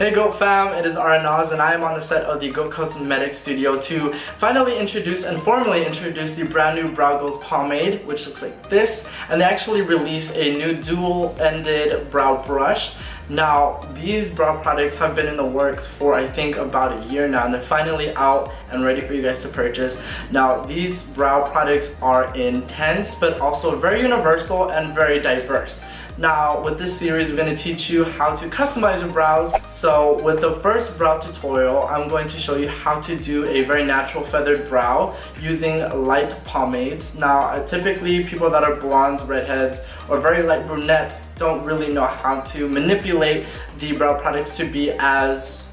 Hey G.O.A.T fam, it is Aranaz and I am on the set of the G.O.A.T Cosmetic Studio to finally introduce and formally introduce the brand new Brow Goals Pomade, which looks like this, and they actually released a new dual-ended brow brush. Now, these brow products have been in the works for I think about a year now, and they're finally out and ready for you guys to purchase. Now, these brow products are intense but also very universal and very diverse. Now, with this series, we're going to teach you how to customize your brows. So with the first brow tutorial, I'm going to show you how to do a very natural feathered brow using light pomades. Now, typically people that are blondes, redheads, or very light brunettes don't really know how to manipulate the brow products to be as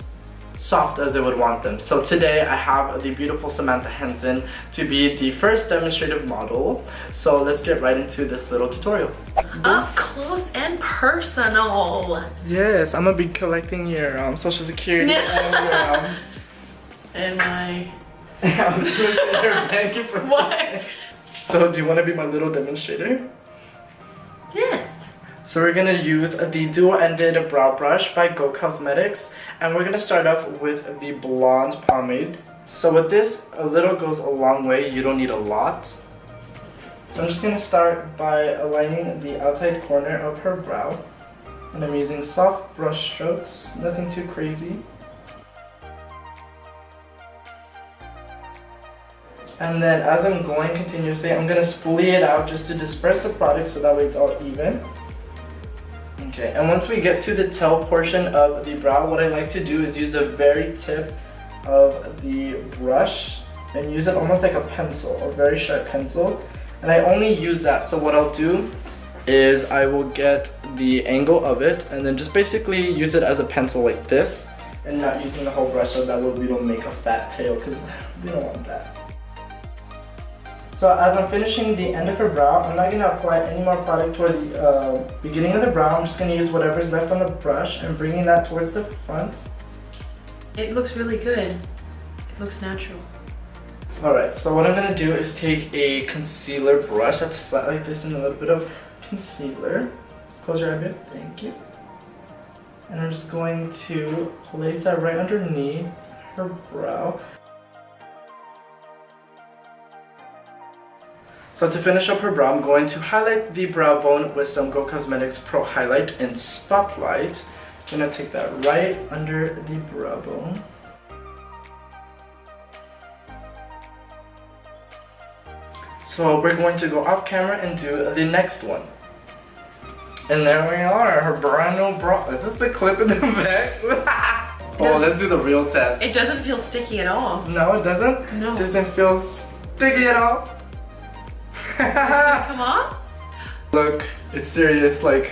soft as they would want them. So today I have the beautiful Samantha Henson to be the first demonstrative model. So let's get right into this little tutorial. Up close and personal. Yes, I'm gonna be collecting your social security and And my... I was gonna say your bank information. What? So do you want to be my little demonstrator? Yes. So we're gonna use the dual-ended brow brush by G.O.A.T Cosmetics, and we're gonna start off with the blonde pomade. So with this, a little goes a long way. You don't need a lot. So I'm just gonna start by aligning the outside corner of her brow, and I'm using soft brush strokes, nothing too crazy. And then as I'm going continuously, I'm gonna spoolie it out just to disperse the product so that way it's all even. Okay, and once we get to the tail portion of the brow, what I like to do is use the very tip of the brush and use it almost like a pencil, a very sharp pencil. And I only use that, so what I'll do is I will get the angle of it and then just basically use it as a pencil like this and not using the whole brush so that way we don't make a fat tail because we don't want that. So as I'm finishing the end of her brow, I'm not going to apply any more product toward the beginning of the brow. I'm just going to use whatever's left on the brush and bringing that towards the front. It looks really good. It looks natural. Alright, so what I'm going to do is take a concealer brush that's flat like this and a little bit of concealer. Close your eye a bit, thank you. And I'm just going to place that right underneath her brow. So to finish up her brow, I'm going to highlight the brow bone with some G.O.A.T Cosmetics Pro Highlight in Spotlight. I'm going to take that right under the brow bone. So we're going to go off camera and do the next one. And there we are, her brand new brow. Is this the clip in the back? Oh, let's do the real test. It doesn't feel sticky at all. No, it doesn't? No. It doesn't feel sticky at all? Come on. Look, it's serious, like,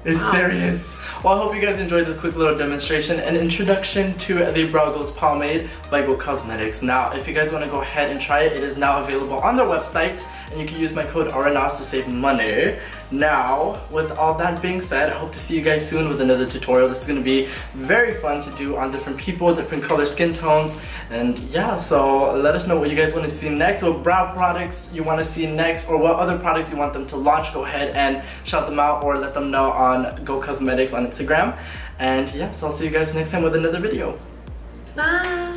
it's wow. serious. Well, I hope you guys enjoyed this quick little demonstration and introduction to the Brow Goals Pomade by G.O.A.T Cosmetics. Now, if you guys want to go ahead and try it, it is now available on their website, and you can use my code Aranaz to save money. Now, with all that being said, I hope to see you guys soon with another tutorial. This is going to be very fun to do on different people, different color skin tones, and yeah, so let us know what you guys want to see next, what brow products you want to see next, or what other products you want them to launch. Go ahead and shout them out or let them know on G.O.A.T Cosmetics on Instagram. And yeah, so I'll see you guys next time with another video. Bye.